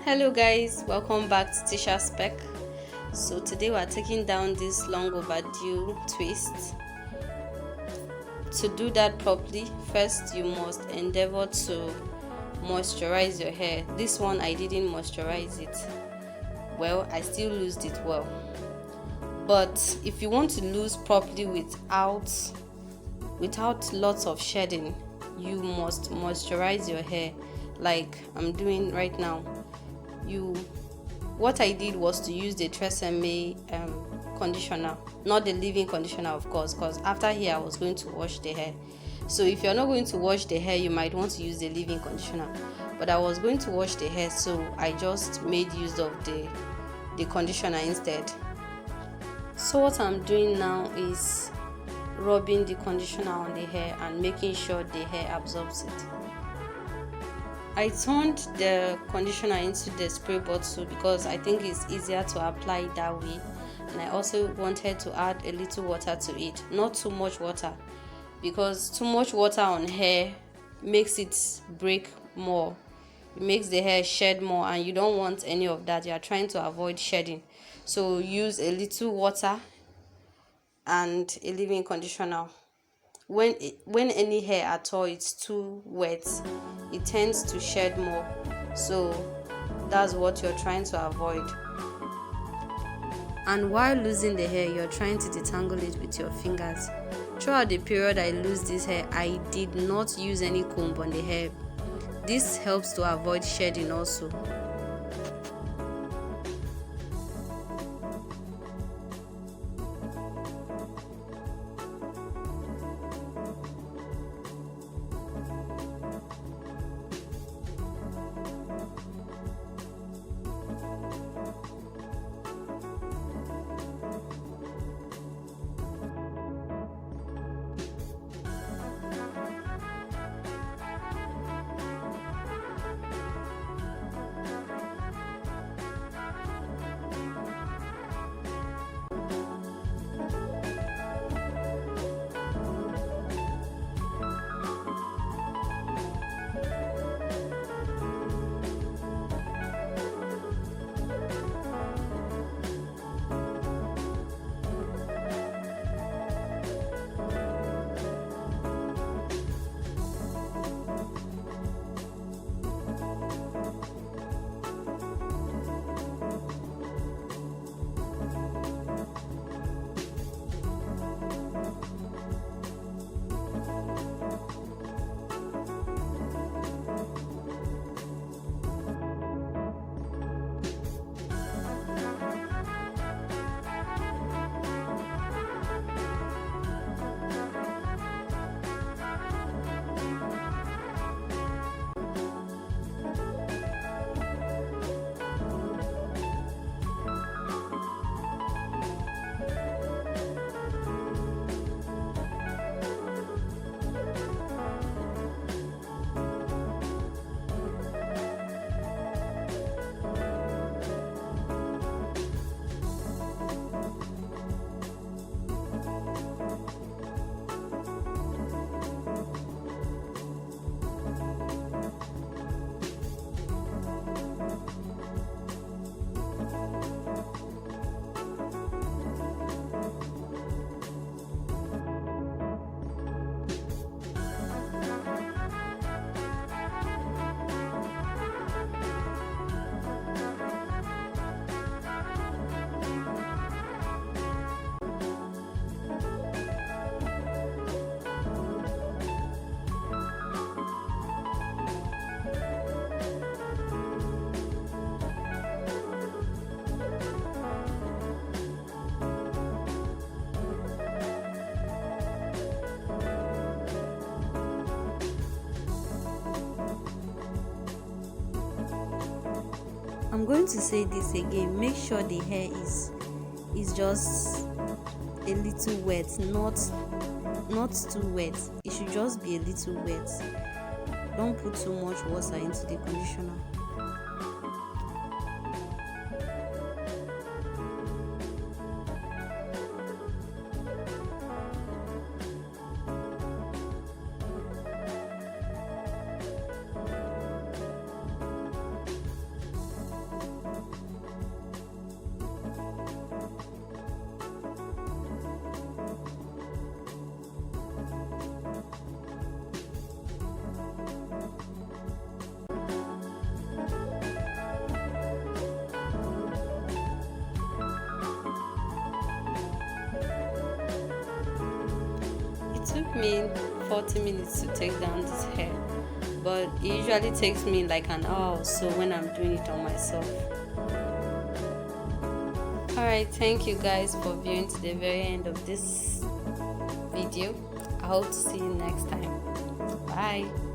Hello guys, welcome back to Tisha Spec. So today we are taking down this long overdue twist. To do that properly, first you must endeavor to moisturize your hair. This one I didn't moisturize it. Well, I still loosed it well. But if you want to loose properly without lots of shedding, you must moisturize your hair like I'm doing right now. What I did was to use the Tresemme conditioner, not the leave-in conditioner, of course, because after here I was going to wash the hair. So if you're not going to wash the hair, you might want to use the leave-in conditioner, but I was going to wash the hair, so I just made use of the conditioner instead. So what I'm doing now is rubbing the conditioner on the hair and making sure the hair absorbs it. I turned the conditioner into the spray bottle because I think it's easier to apply it that way, and I also wanted to add a little water to it, not too much water, because too much water on hair makes it break more. It makes the hair shed more, and you don't want any of that. You are trying to avoid shedding, so use a little water and a leave-in conditioner. When any hair at all it's too wet, it tends to shed more, so that's what you're trying to avoid. And while losing the hair, you're trying to detangle it with your fingers. Throughout the period I lose this hair, I did not use any comb on the hair. This helps to avoid shedding also. I'm going to say this again. Make sure the hair is just a little wet, not too wet. It should just be a little wet. Don't put too much water into the conditioner. me 40 minutes to take down this hair, but it usually takes me like an hour or so when I'm doing it on myself. Alright, thank you guys for viewing to the very end of this video. I hope to see you next time. Bye.